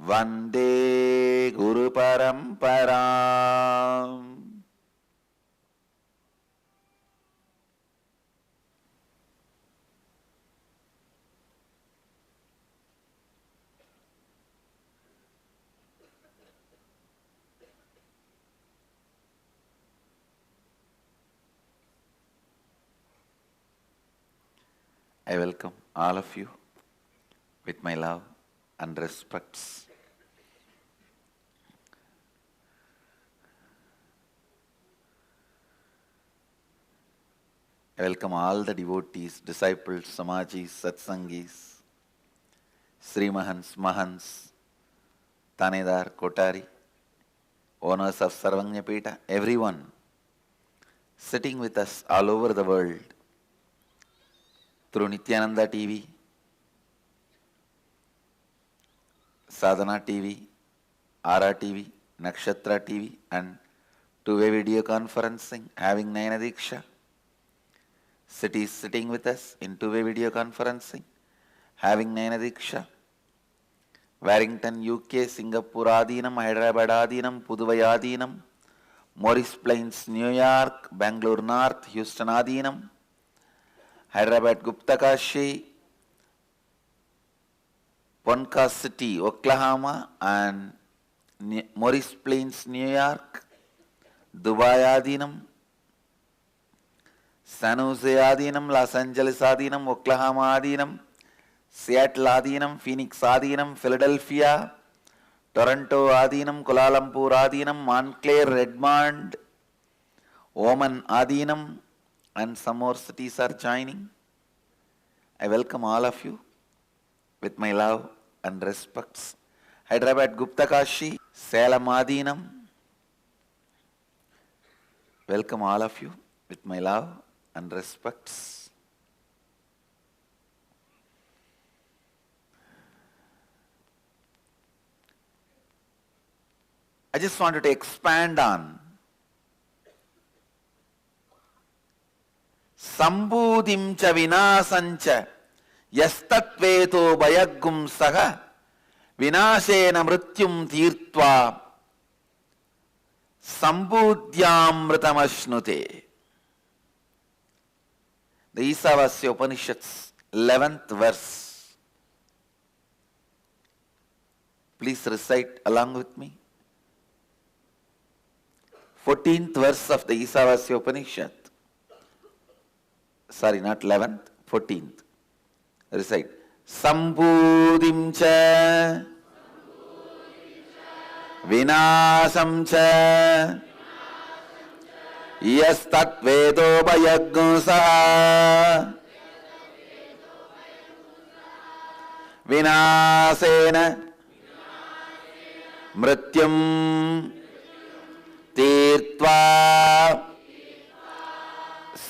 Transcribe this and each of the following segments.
Vande Guru Paramparam. I welcome all of you with my love and respects. I welcome all the devotees, disciples, Samajis, Satsangis, Sri Mahans, Mahans, Tanedar, Kotari, owners of Sarvanyapeta, everyone sitting with us all over the world through Nityananda TV, Sadhana TV, Ara TV, Nakshatra TV, and two-way video conferencing, having Nayana Diksha. Cities sitting with us in two-way video conferencing, having Nayana Diksha. Warrington, UK, Singapore Adinam, Hyderabad Adinam, Puduvai Adinam, Morris Plains, New York, Bangalore North, Houston Adinam, Hyderabad Gupta Kashi, Ponca City, Oklahoma, and Morris Plains, New York, Dubai Adinam, San Jose Adinam, Los Angeles Adinam, Oklahoma Adinam, Seattle Adinam, Phoenix Adinam, Philadelphia, Toronto Adinam, Kuala Lumpur Adinam, Montclair, Redmond, Oman Adinam, and some more cities are joining. I welcome all of you with my love and respects. Hyderabad Gupta Kashi, Salem Adinam. Welcome all of you with my love and respects. I just wanted to expand on Sambudhim cha vinasancha yastatveto bayagum saha vinashena mrityum tirtva sambudhyamritamashnude. The Isavasya Upanishads, 11th verse. Please recite along with me. 14th verse of the Isavasya Upanishad. Sorry, not 11th, 14th. Recite. Sambudhim cha vinasam cha yastat vedo bayaggusa vinasena mrityum tirtva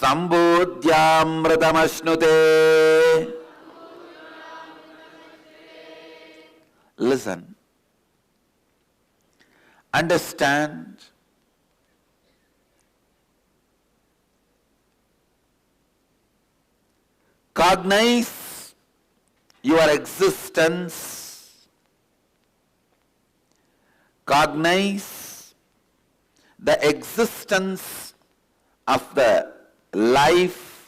sambudhyamritamashnude. Listen. Understand. Cognize your existence. Cognize the existence of the life,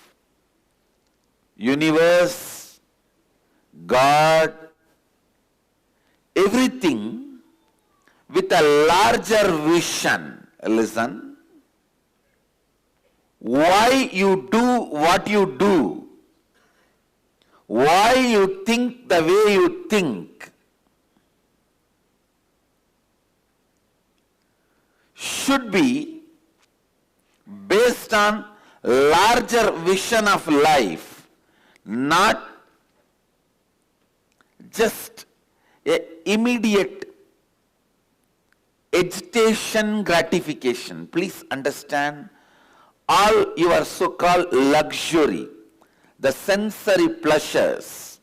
universe, God, everything with a larger vision. Listen. Why you do what you do, why you think the way you think, should be based on larger vision of life, not just a immediate agitation gratification. Please understand, all your so-called luxury, the sensory pleasures,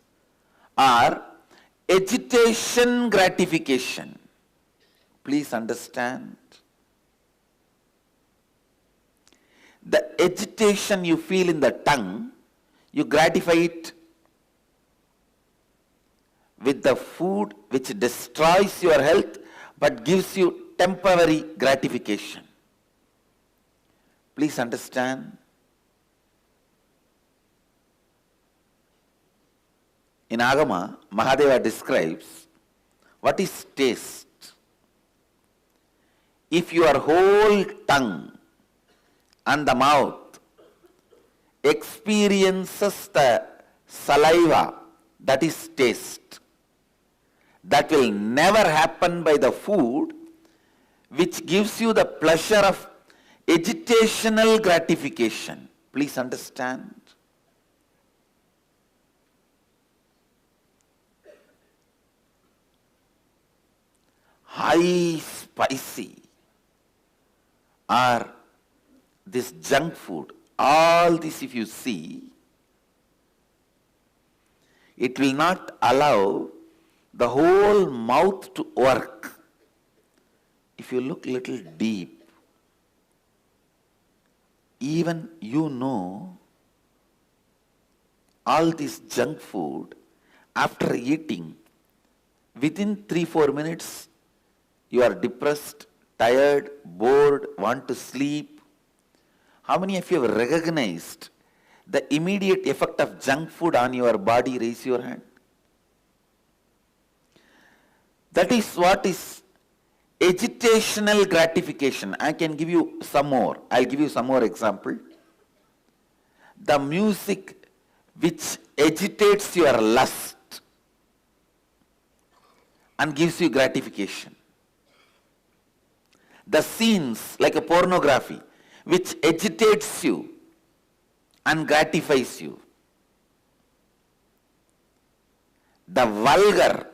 are agitation gratification. Please understand. The agitation you feel in the tongue, you gratify it with the food which destroys your health but gives you temporary gratification. Please understand. In Agama, Mahadeva describes what is taste. If your whole tongue and the mouth experiences the saliva, that is taste, that will never happen by the food which gives you the pleasure of agitational gratification. Please understand. High spicy or this junk food, all this if you see, it will not allow the whole mouth to work. If you look little deep, even you know all this junk food, after eating, within 3-4 minutes, you are depressed, tired, bored, want to sleep. How many of you have recognized the immediate effect of junk food on your body? Raise your hand. That is what is agitational gratification. I can give you some more. I'll give you some more example. The music which agitates your lust and gives you gratification. The scenes like a pornography which agitates you and gratifies you. The vulgar,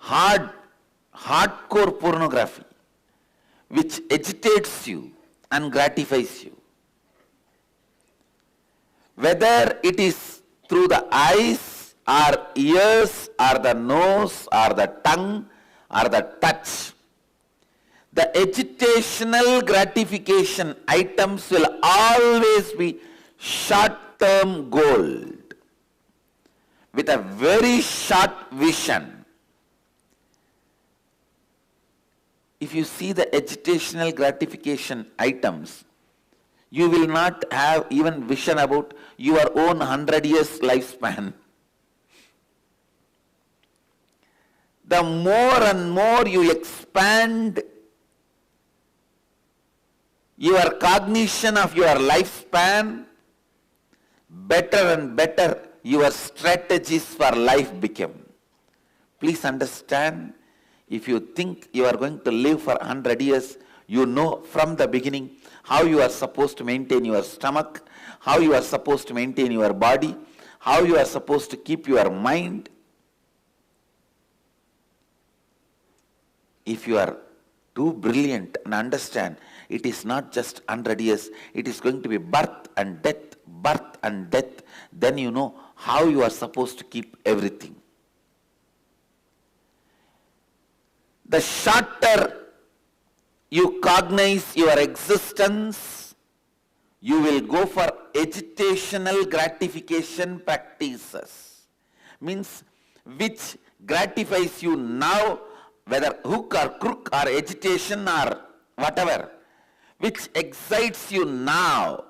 hardcore pornography which agitates you and gratifies you. Whether it is through the eyes or ears or the nose or the tongue or the touch, the agitational gratification items will always be short-term goal with a very short vision. If you see the agitational gratification items, you will not have even vision about your own 100 years lifespan. The more and more you expand your cognition of your lifespan, better and better your strategies for life become. Please understand, if you think you are going to live for 100 years, you know from the beginning how you are supposed to maintain your stomach, how you are supposed to maintain your body, how you are supposed to keep your mind. If you are too brilliant and understand, it is not just 100 years, it is going to be birth and death, then you know how you are supposed to keep everything. The shorter you cognize your existence, you will go for agitational gratification practices. Means which gratifies you now, whether hook or crook or agitation or whatever, which excites you now,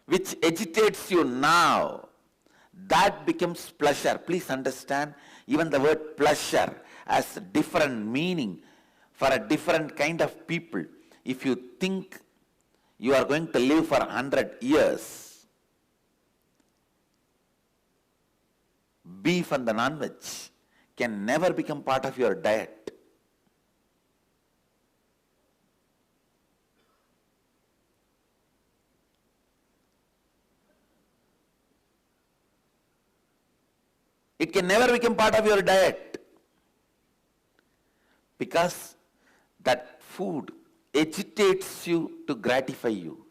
which agitates you now, that becomes pleasure. Please understand, even the word pleasure has a different meaning for a different kind of people. If you think you are going to live for 100 years, beef and the non-veg can never become part of your diet. It can never become part of your diet because that food agitates you to gratify you.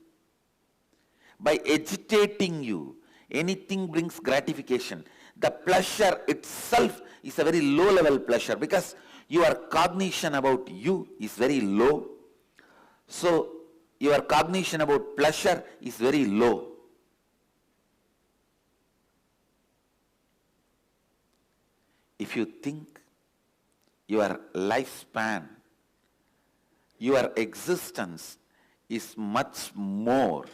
By agitating you, anything brings gratification. The pleasure itself is a very low level pleasure because your cognition about you is very low. So your cognition about pleasure is very low. if you think your lifespan, your existence is much more,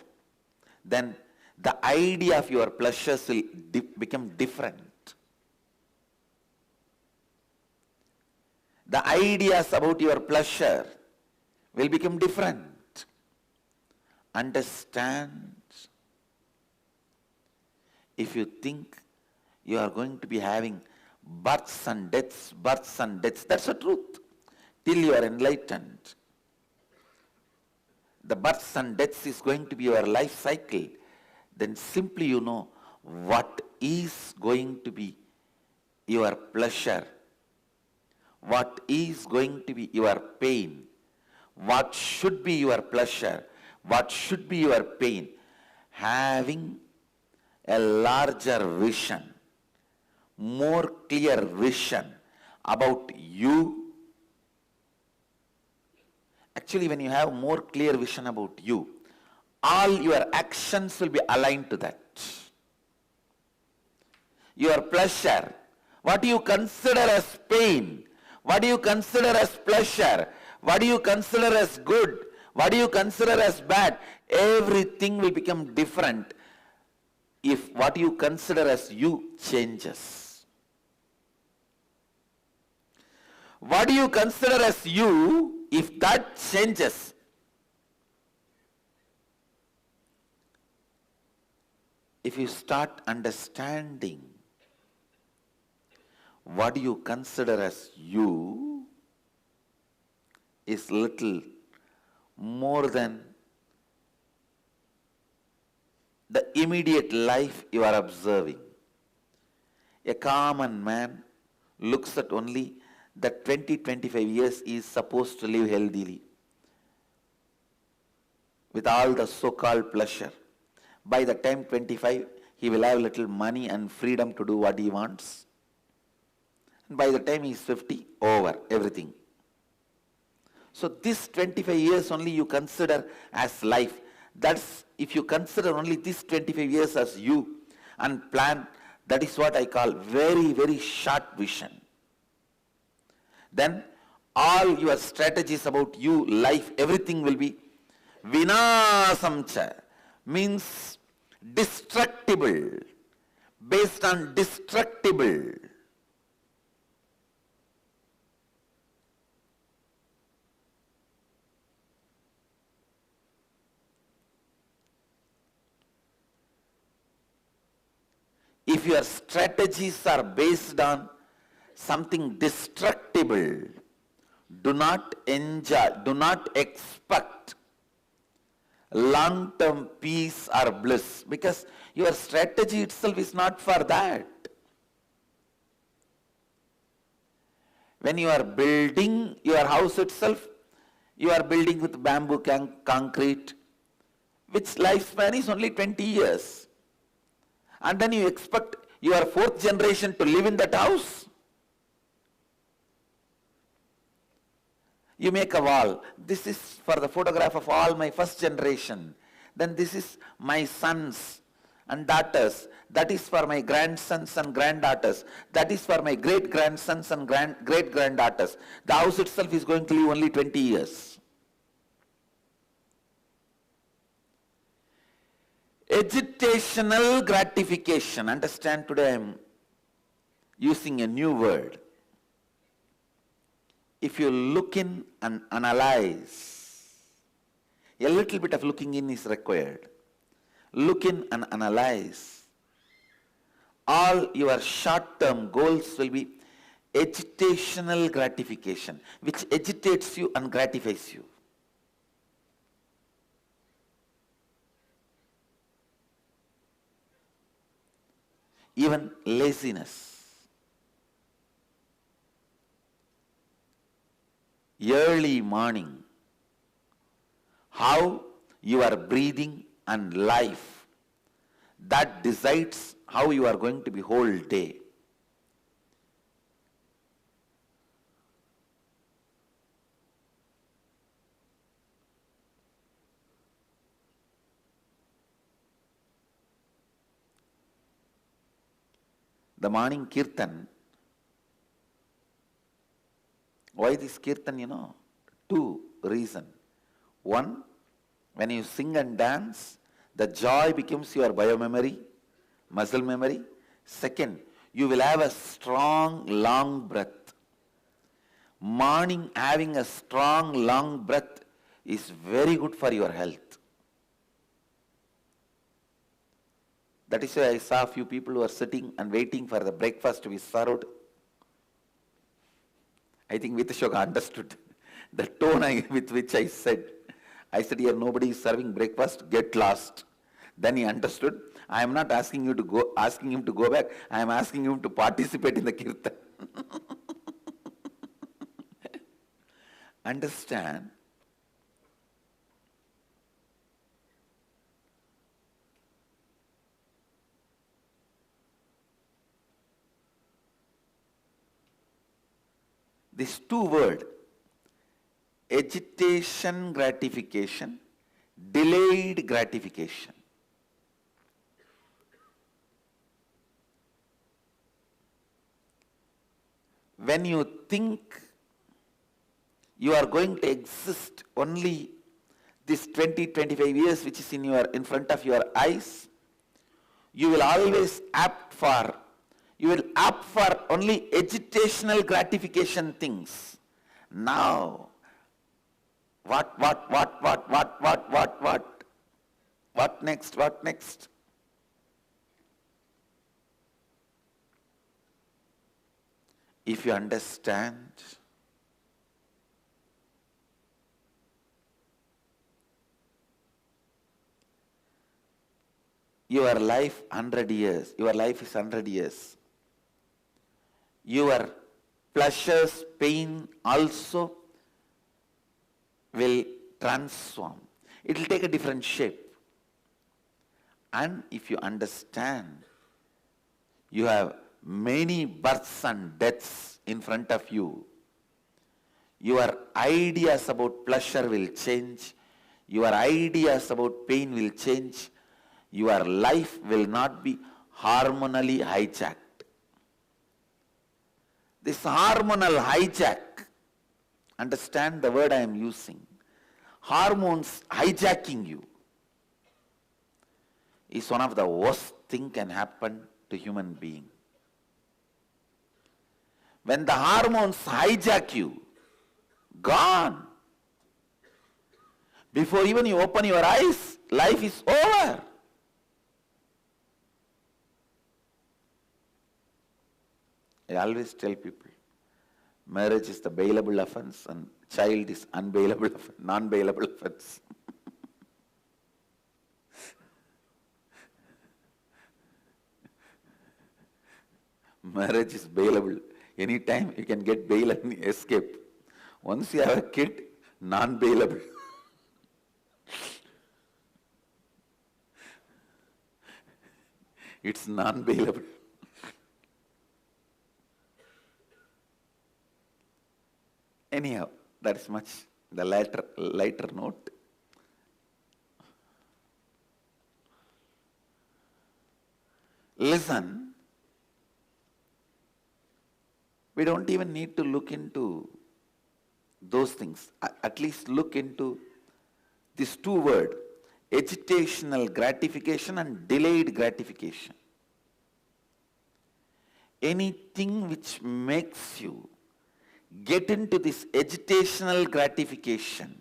then the idea of your pleasures will become different. The ideas about your pleasure will become different. Understand? If you think you are going to be having births and deaths, that's the truth. Till you are enlightened, the births and deaths is going to be your life cycle. Then simply you know what is going to be your pleasure, what is going to be your pain, what should be your pleasure, what should be your pain. Having a larger vision, more clear vision about you. Actually, when you have more clear vision about you, all your actions will be aligned to that. Your pleasure, what do you consider as pain, what do you consider as pleasure, what do you consider as good, what do you consider as bad, everything will become different if what you consider as you changes. What do you consider as you, if that changes, if you start understanding what you consider as you is little more than the immediate life you are observing. A common man looks at only the 20-25 years he is supposed to live healthily with all the so-called pleasure. By the time 25, he will have little money and freedom to do what he wants. And by the time he is 50, over, everything. So this 25 years only you consider as life. That's, if you consider only this 25 years as you and plan, that is what I call very, very short vision. Then all your strategies about you, life, everything will be vinasamcha, means destructible, based on destructible. If your strategies are based on something destructible, do not enjoy, do not expect long-term peace or bliss, because your strategy itself is not for that. When you are building your house itself, you are building with bamboo concrete, which lifespan is only 20 years. And then you expect your fourth generation to live in that house. You make a wall. This is for the photograph of all my first generation. Then this is my sons and daughters. That is for my grandsons and granddaughters. That is for my great-grandsons and great-granddaughters. The house itself is going to live only 20 years. Agitational gratification. Understand, today I am using a new word. If you look in and analyze, a little bit of looking in is required. Look in and analyze. All your short-term goals will be agitational gratification, which agitates you and gratifies you. Even laziness. Early morning, how you are breathing and life, that decides how you are going to be whole day. The morning kirtan Why this kirtan, Two reason. One, when you sing and dance, the joy becomes your biomemory, muscle memory. Second, you will have a strong, long breath. Morning having a strong, long breath is very good for your health. That is why I saw a few people who are sitting and waiting for the breakfast to be served. I think Vitashoka understood the tone with which I said. I said, here nobody is serving breakfast, get lost. Then he understood. I am not asking him to go back. I am asking him to participate in the kirtan. Understand? These two words, agitation gratification, delayed gratification. When you think you are going to exist only this 20-25 years which is in front of your eyes, you will always opt for only agitational gratification things. Now, what next? If you understand, your life 100 years, your life is 100 years. Your pleasures, pain also will transform. It will take a different shape. And if you understand, you have many births and deaths in front of you, your ideas about pleasure will change, your ideas about pain will change, your life will not be hormonally hijacked. This hormonal hijack, understand the word I am using, hormones hijacking you is one of the worst thing can happen to human being. When the hormones hijack you, gone. Before even you open your eyes, life is over. I always tell people, marriage is the bailable offense and child is non-bailable offense. Marriage is bailable. Anytime you can get bail and escape. Once you have a kid, non-bailable. It's non-bailable. Anyhow, that is much the lighter note. Listen, we don't even need to look into those things. At least look into these two words, agitational gratification and delayed gratification. Anything which makes you get into this agitational gratification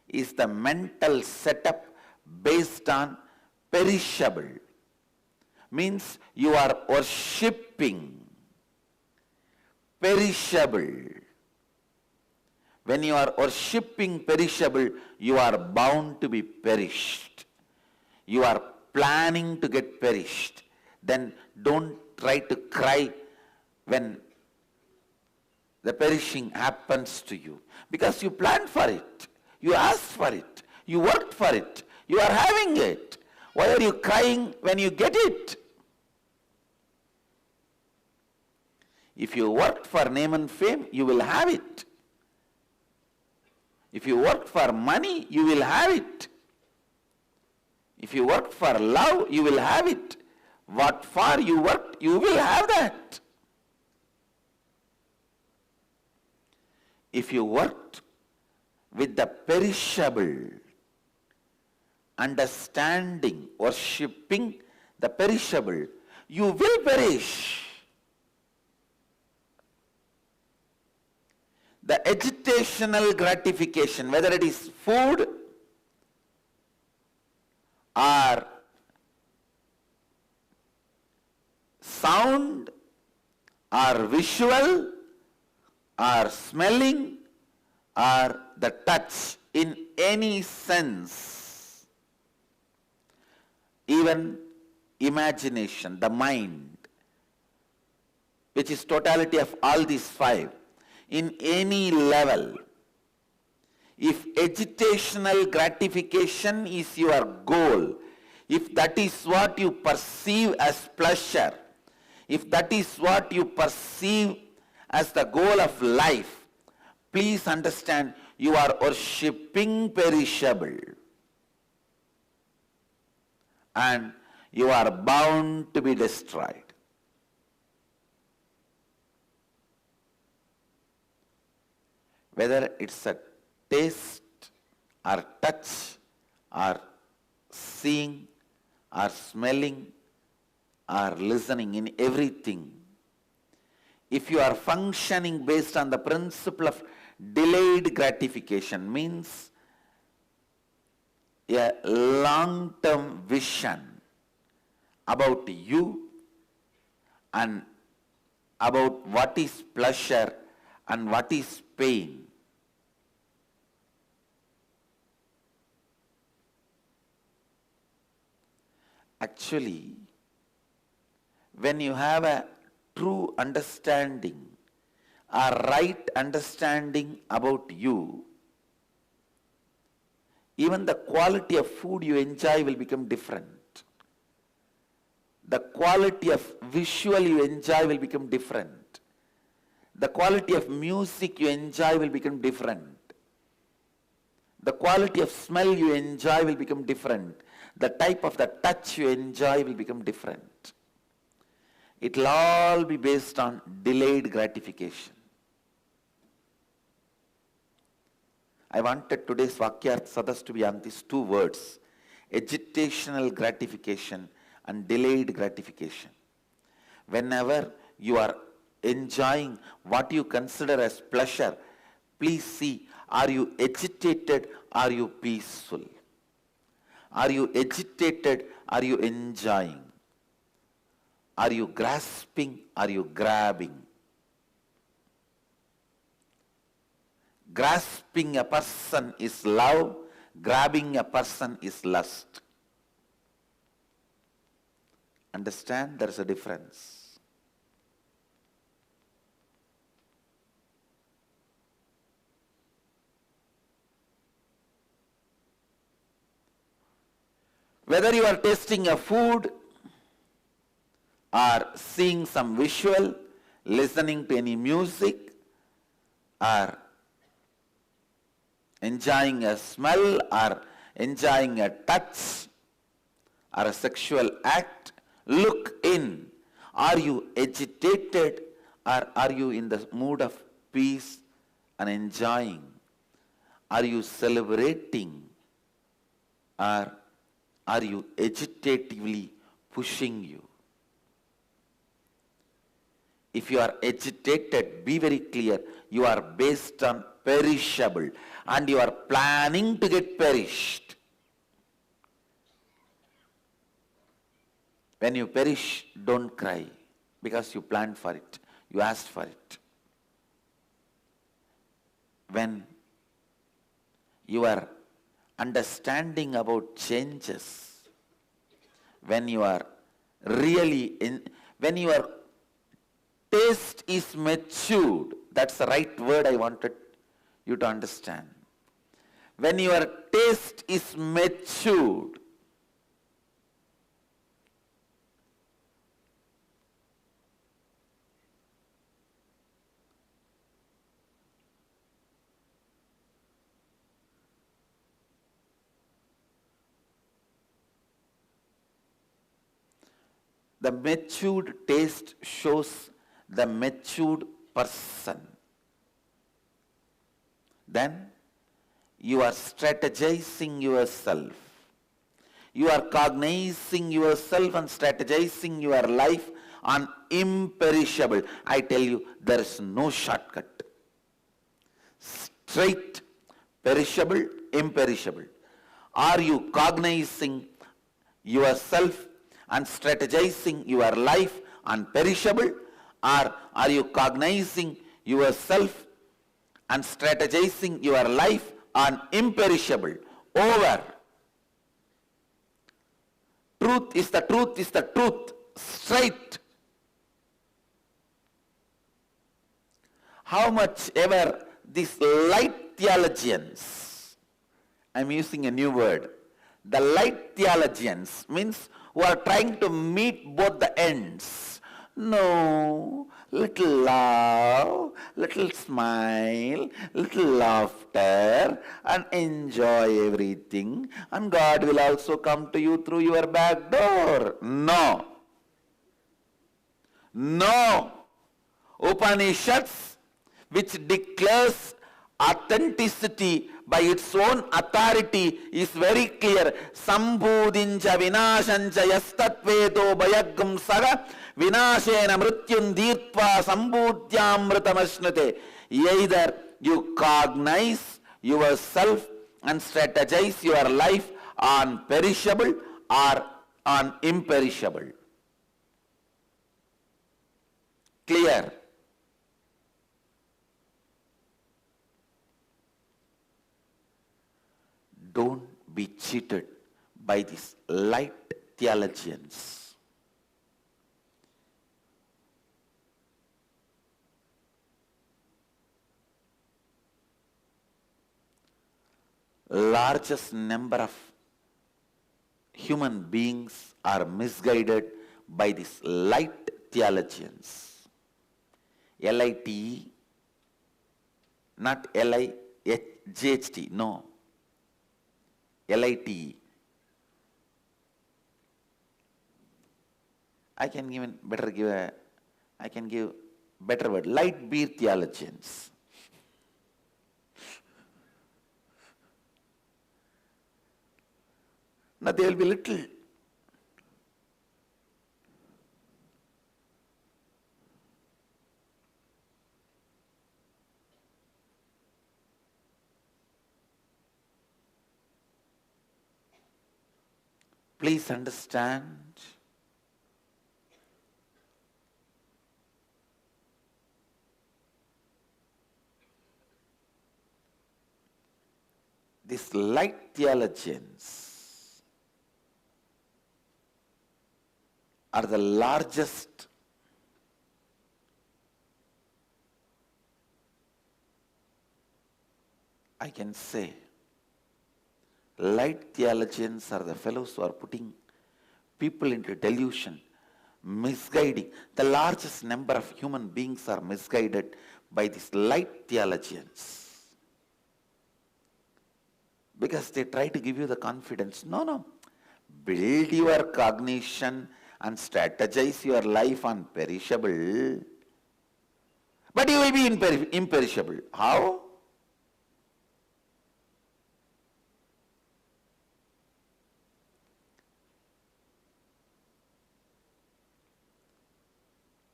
is the mental setup based on perishable. Means you are worshipping perishable. When you are worshipping perishable, you are bound to be perished. You are planning to get perished. Then don't try to cry when the perishing happens to you. Because you planned for it. You asked for it. You worked for it. You are having it. Why are you crying when you get it? If you worked for name and fame, you will have it. If you worked for money, you will have it. If you worked for love, you will have it. What for you worked, you will have that. if you worked with the perishable, understanding, worshipping the perishable, you will perish. The agitational gratification, whether it is food or sound or visual or smelling or the touch in any sense, even imagination, the mind, which is totality of all these five, in any level, if agitational gratification is your goal, if that is what you perceive as pleasure, if that is what you perceive as the goal of life, please understand you are worshipping perishable. And you are bound to be destroyed. Whether it's a taste or touch or seeing or smelling or listening, in everything, if you are functioning based on the principle of delayed gratification, means a long-term vision about you and about what is pleasure and what is pain. Actually, when you have a true understanding or right understanding about you, even the quality of food you enjoy will become different. The quality of visual you enjoy will become different. The quality of music you enjoy will become different. The quality of smell you enjoy will become different. The type of the touch you enjoy will become different. It will all be based on delayed gratification. I wanted today's Vakyarth Sadas to be on these two words, agitational gratification and delayed gratification. Whenever you are enjoying what you consider as pleasure, please see, are you agitated, are you peaceful? Are you agitated, are you enjoying? Are you grasping, are you grabbing? Grasping a person is love, grabbing a person is lust. Understand, there is a difference. Whether you are tasting a food or seeing some visual, listening to any music, or enjoying a smell, or enjoying a touch, or a sexual act, look in. Are you agitated, or are you in the mood of peace and enjoying? Are you celebrating, or are you agitatively pushing you? If you are agitated, be very clear, you are based on perishable and you are planning to get perished. When you perish, don't cry because you planned for it, you asked for it. When you are understanding about changes, when you are when your taste is matured, that's the right word I wanted you to understand. When your taste is matured, the matured taste shows the matured person. then you are strategizing yourself. You are cognizing yourself and strategizing your life on imperishable. I tell you, there is no shortcut. Straight, perishable, imperishable. Are you cognizing yourself and strategizing your life on perishable, or are you cognizing yourself and strategizing your life on imperishable? Over. Truth is the truth is the truth. Straight. How much ever these light theologians, I'm using a new word, the light theologians means who are trying to meet both the ends. No, little love, little smile, little laughter, and enjoy everything, and God will also come to you through your back door. No. No. Upanishads, which declares authenticity by its own authority, is very clear. Sambhudincha vinashancha yastatvedo bayagam saga vinashena mrityun dirtva sambhudhyamritamashnate. Either you cognize yourself and strategize your life on perishable or on imperishable. Clear? Don't be cheated by these light theologians. Largest number of human beings are misguided by these light theologians. L-I-T-E, not L-I-G-H-T, no. L-I-T-E. I can give better word, light beer theologians. Now they will be little. Please understand, these light theologians are the largest I can say. Light theologians are the fellows who are putting people into delusion, misguiding. The largest number of human beings are misguided by these light theologians. Because they try to give you the confidence. No. Build your cognition and strategize your life on perishable. But you will be imperishable. How?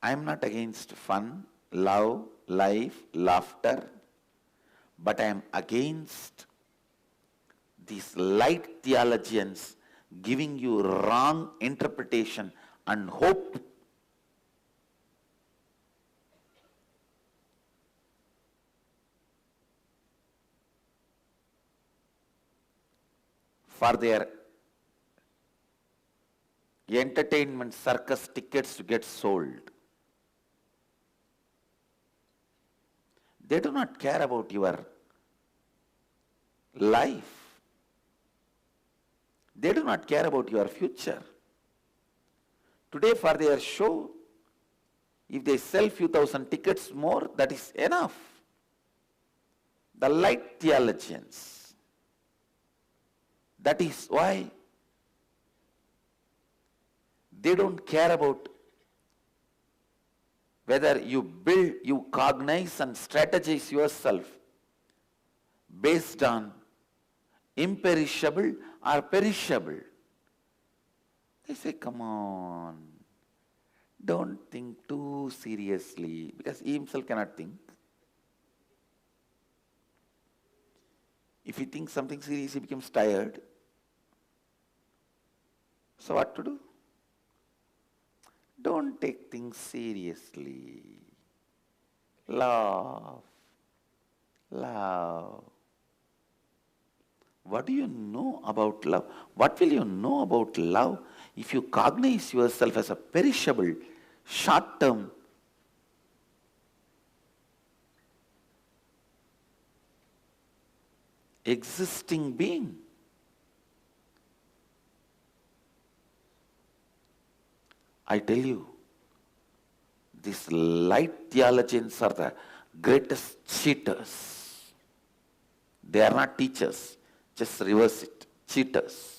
I am not against fun, love, life, laughter, but I am against these light theologians giving you wrong interpretation and hope. For their entertainment circus tickets to get sold. They do not care about your life. They do not care about your future. Today for their show, if they sell few thousand tickets more, that is enough. The light theologians. That is why they don't care about whether you build, you cognize and strategize yourself based on imperishable or perishable. They say, come on, don't think too seriously, because he himself cannot think. If he thinks something serious, he becomes tired. So what to do? Don't take things seriously. Laugh. Love. What do you know about love? What will you know about love if you cognize yourself as a perishable, short-term, existing being? I tell you, these light theologians are the greatest cheaters. They are not teachers. Just reverse it. Cheaters.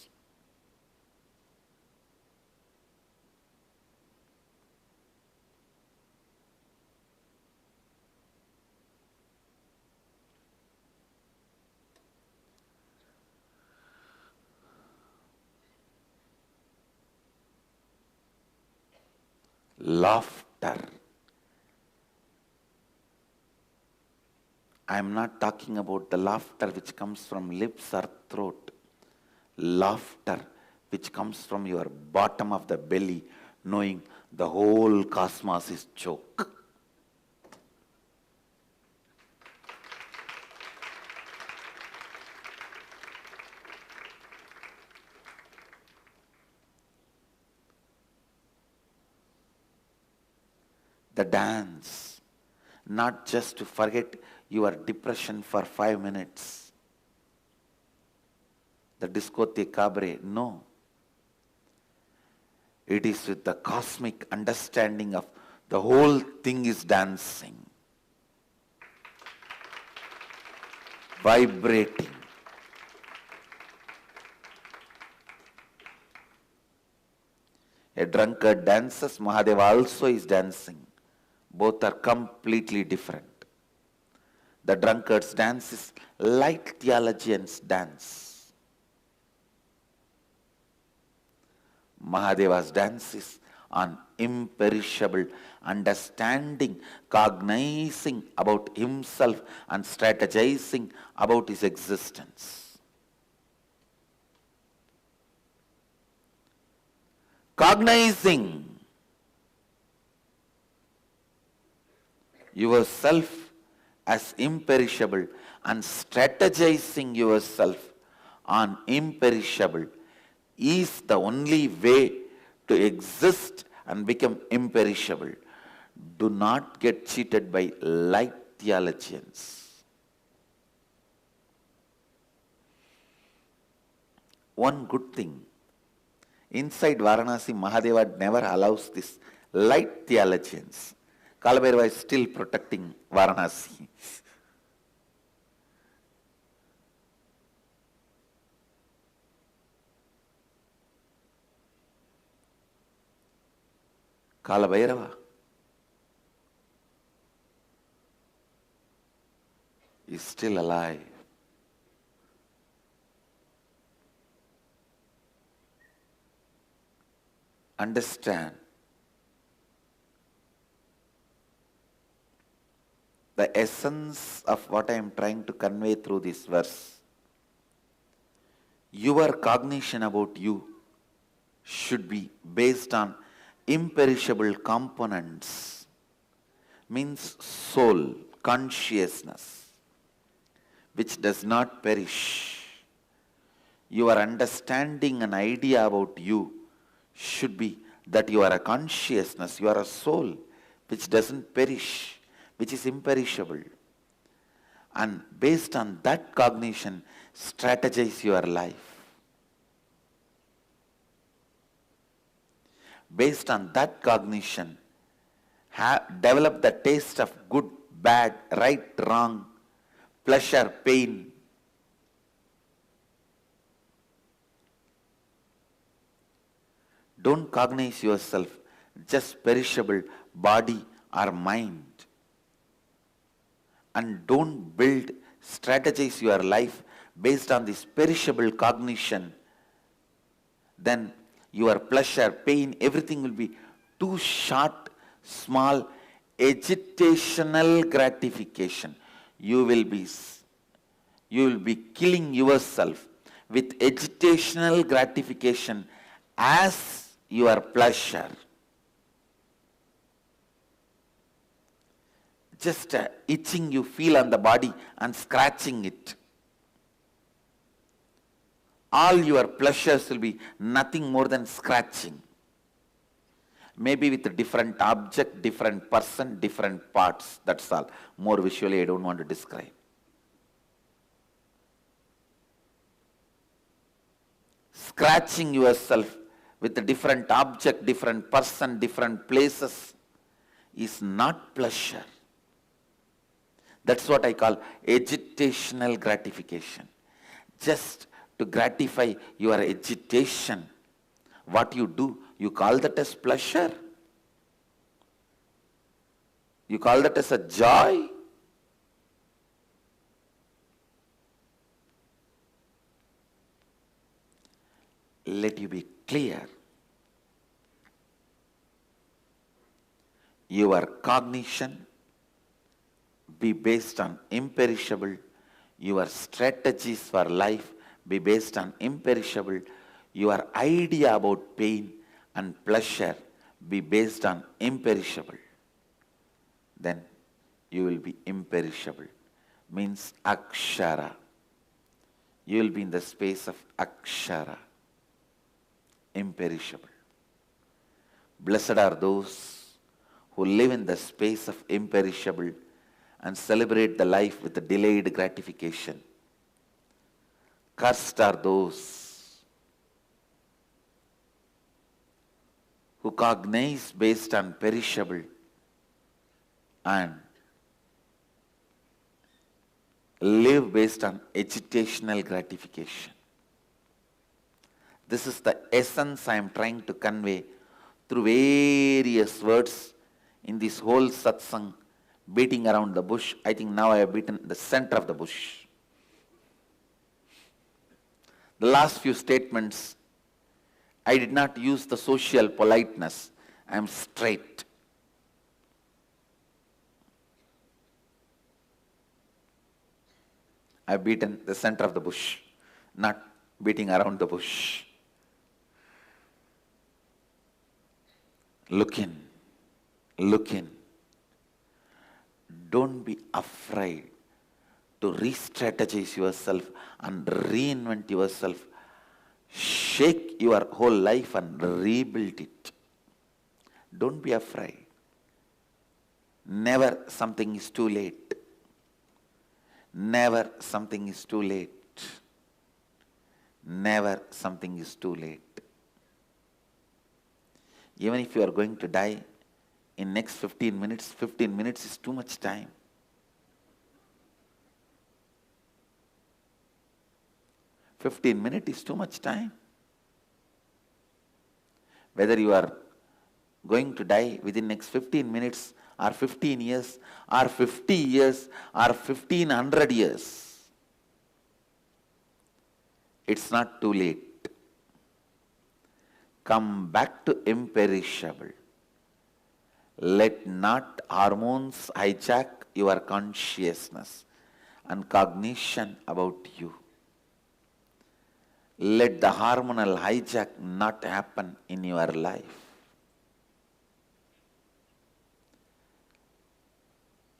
Laughter. I am not talking about the laughter which comes from lips or throat. Laughter which comes from your bottom of the belly, knowing the whole cosmos is joke. The dance, not just to forget your depression for 5 minutes. The discotheque cabaret, no. It is with the cosmic understanding of the whole thing is dancing, vibrating. A drunkard dances, Mahadeva also is dancing. Both are completely different. The drunkard's dance is light theologian's dance. Mahadeva's dance is on imperishable understanding, cognizing about himself and strategizing about his existence. Cognizing yourself as imperishable and strategizing yourself on imperishable is the only way to exist and become imperishable. Do not get cheated by light theologians. One good thing, inside Varanasi, Mahadeva never allows this light theologians. Kalabhairava is still protecting Varanasi. Kalabhairava is still alive. Understand the essence of what I am trying to convey through this verse. Your cognition about you should be based on imperishable components, means soul, consciousness, which does not perish. Your understanding and idea about you should be that you are a consciousness, you are a soul which doesn't perish, which is imperishable. And based on that cognition, strategize your life. Based on that cognition, develop the taste of good, bad, right, wrong, pleasure, pain. Don't cognize yourself just perishable body or mind. And don't build strategize your life based on this perishable cognition, then your pleasure, pain, everything will be too short, small, agitational gratification. You will be, you will be killing yourself with agitational gratification as your pleasure. Just itching you feel on the body and scratching it. All your pleasures will be nothing more than scratching. Maybe with a different object, different person, different parts. That's all. More visually I don't want to describe. Scratching yourself with a different object, different person, different places is not pleasure. That's what I call agitational gratification. Just to gratify your agitation, what you do, you call that as pleasure? You call that as a joy? Let you be clear. Your cognition be based on imperishable. Your strategies for life be based on imperishable. Your idea about pain and pleasure be based on imperishable. Then you will be imperishable. Means akshara. You will be in the space of akshara. Imperishable. Blessed are those who live in the space of imperishable and celebrate the life with a delayed gratification. Cursed are those who cognize based on perishable and live based on agitational gratification. This is the essence I am trying to convey through various words in this whole satsang. Beating around the bush. I think now I have beaten the center of the bush. The last few statements, I did not use the social politeness. I am straight. I have beaten the center of the bush, not beating around the bush. Look in. Look in. Don't be afraid to re-strategize yourself and reinvent yourself. Shake your whole life and rebuild it. Don't be afraid. Never something is too late. Never something is too late. Never something is too late. Even if you are going to die in next 15 minutes is too much time. Minutes is too much time. Whether you are going to die within next 15 minutes or 15 years or 50 years or 1500 years, it's not too late. Come back to imperishable. Let not hormones hijack your consciousness and cognition about you. Let the hormonal hijack not happen in your life.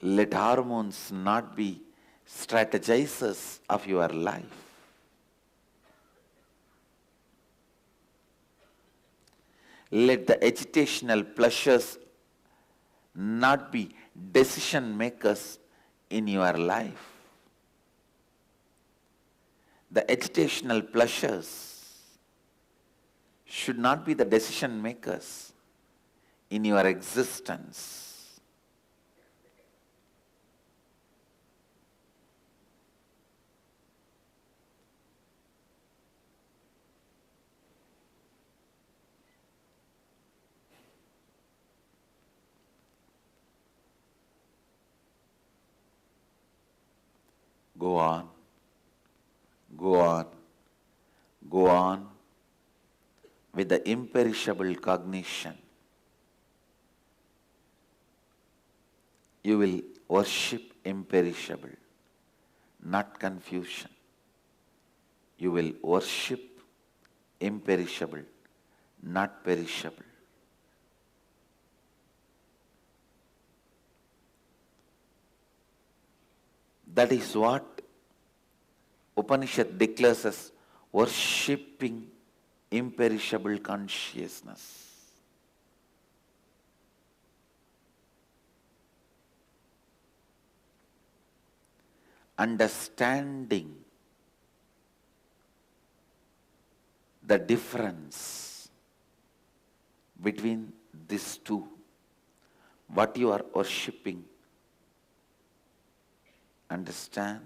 Let hormones not be strategizers of your life. Let the agitational pleasures not be decision makers in your life. The agitational pleasures should not be the decision makers in your existence. Go on, go on, go on with the imperishable cognition. You will worship imperishable, not confusion. You will worship imperishable, not perishable. That is what Upanishad declares as worshipping imperishable consciousness. Understanding the difference between these two, what you are worshipping, understand.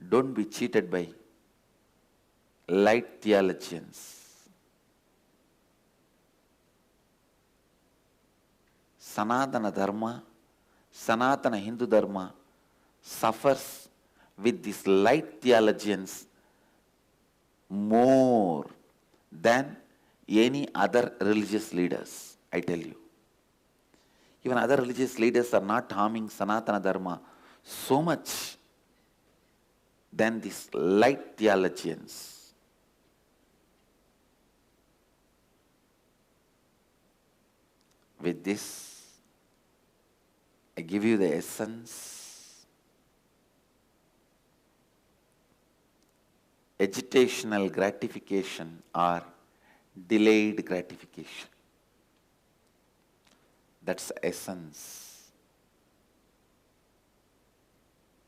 Don't be cheated by light theologians. Sanatana Dharma, Sanatana Hindu Dharma suffers with these light theologians more than any other religious leaders, I tell you. Even other religious leaders are not harming Sanatana Dharma so much than these light theologians. With this, I give you the essence. Agitational gratification or delayed gratification. That's the essence.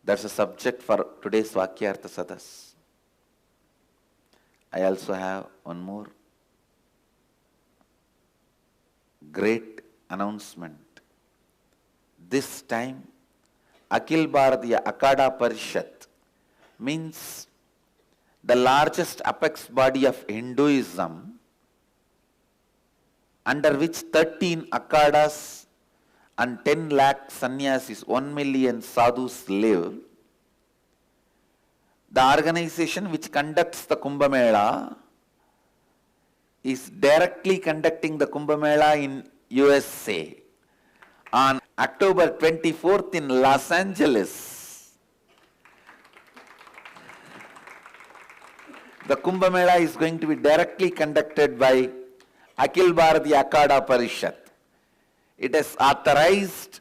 That's the subject for today's Vakyartha Sadas. I also have one more great announcement. This time, Akhil Bharatiya Akada Parishad means the largest apex body of Hinduism, under which 13 Akadas and 10 lakh sannyasis, 1 million sadhus live. The organization which conducts the Kumbh Mela is directly conducting the Kumbh Mela in USA. On October 24th in Los Angeles, the Kumbh Mela is going to be directly conducted by Akhil Bharatiya Akada Parishad. It has authorized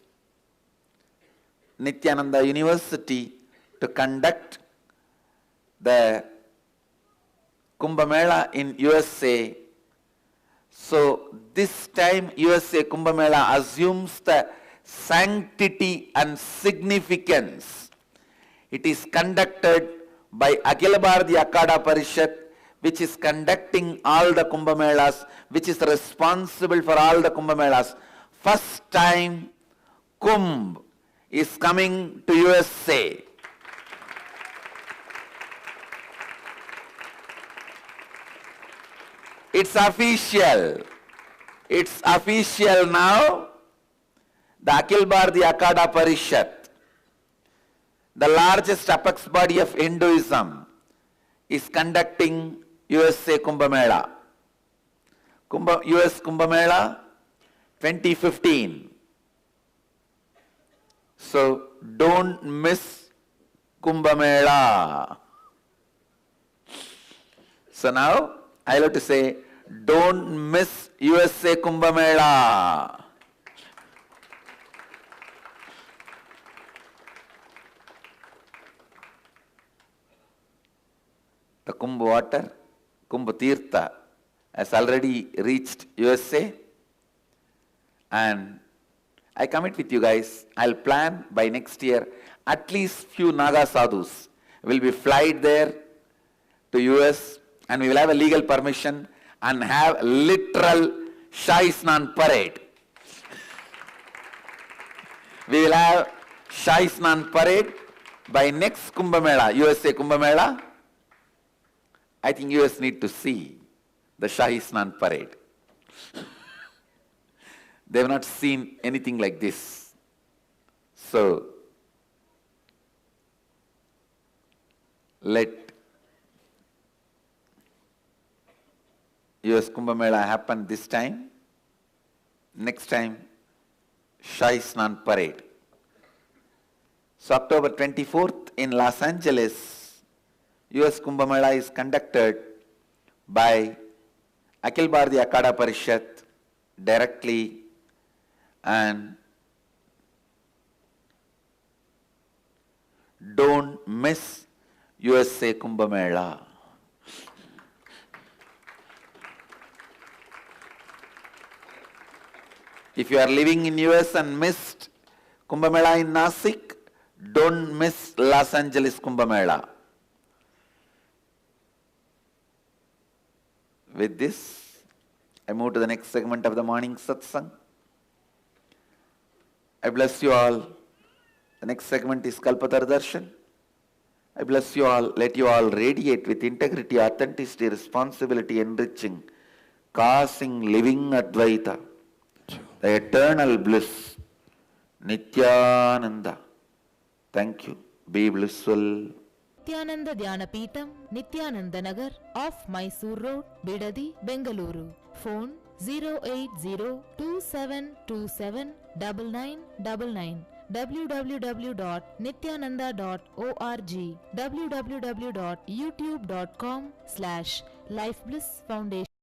Nityananda University to conduct the Kumbh Mela in USA. So this time USA Kumbh Mela assumes the sanctity and significance. It is conducted by Akhila Bharatiya Akada Parishad, which is conducting all the Kumbh Melas, which is responsible for all the Kumbh Melas. First time Kumbh is coming to USA. It's official. It's official now. The Akhil Bharatiya Akada Parishad, the largest apex body of Hinduism, is conducting USA Kumbh Mela. US Kumbh Mela 2015. So don't miss Kumbh Mela. So now I have to say, don't miss USA Kumbh Mela. The Kumbh water, Kumbh Tirtha, has already reached USA, and I commit with you guys, I'll plan by next year at least few Naga sadhus will be flight there to US, and we will have a legal permission and have literal Shahi Snan parade. We will have Shahi Snan parade by next Kumbh Mela, USA Kumbh Mela. I think US need to see the Shahi Snan parade. They have not seen anything like this. So, let US Kumbh Mela happen this time. Next time, Shahi Snan Parade. So October 24th in Los Angeles, US Kumbh Mela is conducted by Akhil Bharatiya Akhada Parishad directly, and don't miss USA Kumbh Mela. If you are living in US and missed Kumbh Mela in Nasik, don't miss Los Angeles Kumbh Mela. With this, I move to the next segment of the morning satsang. I bless you all. The next segment is Kalpatar Darshan. I bless you all. Let you all radiate with integrity, authenticity, responsibility, enriching, causing living Advaita, the eternal bliss, Nityananda. Thank you. Be blissful. Nityananda Dhyanapeetham, Nityananda Nagar, off Mysore Road, Bidadi, Bengaluru. Phone 08027279999. www.nityananda.org, www.youtube.com/Life Bliss Foundation.